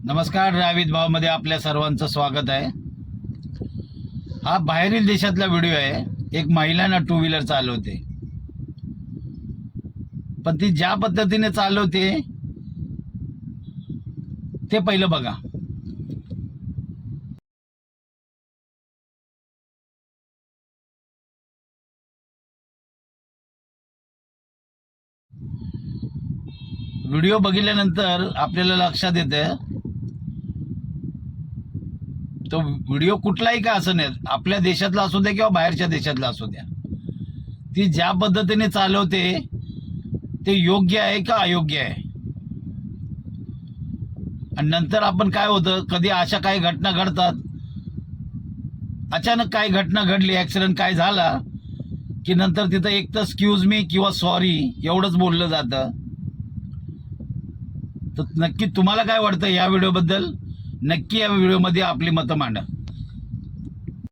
नमस्कार. रावित भाव मध्ये आपल्या सर्वांचं स्वागत आहे. हा बाहेरील देशातला व्हिडिओ आहे. एक महिला टू व्हीलर चालवते, पण ती ज्या पद्धतीने चालवते ते पहिलं बघा. व्हिडिओ बघितल्यानंतर आपल्याला लक्षात येतं, तो व्हिडिओ कुठलाही का असं नाही, आपल्या देशातला असू द्या किंवा बाहेरच्या देशातला असू द्या, ती ज्या पद्धतीने चालवते ते योग्य आहे का अयोग्य आहे. आणि नंतर आपण काय होतं, कधी अशा काही घटना घडतात, अचानक काही घटना घडली, ऍक्सिडेंट काय झाला की नंतर तिथं एक तर एक्सक्यूज मी किंवा सॉरी एवढंच बोललं जातं. तर नक्की तुम्हाला काय वाटतं या व्हिडिओबद्दल? नक्की या व्हिडिओमध्ये आपली मतं मांडा.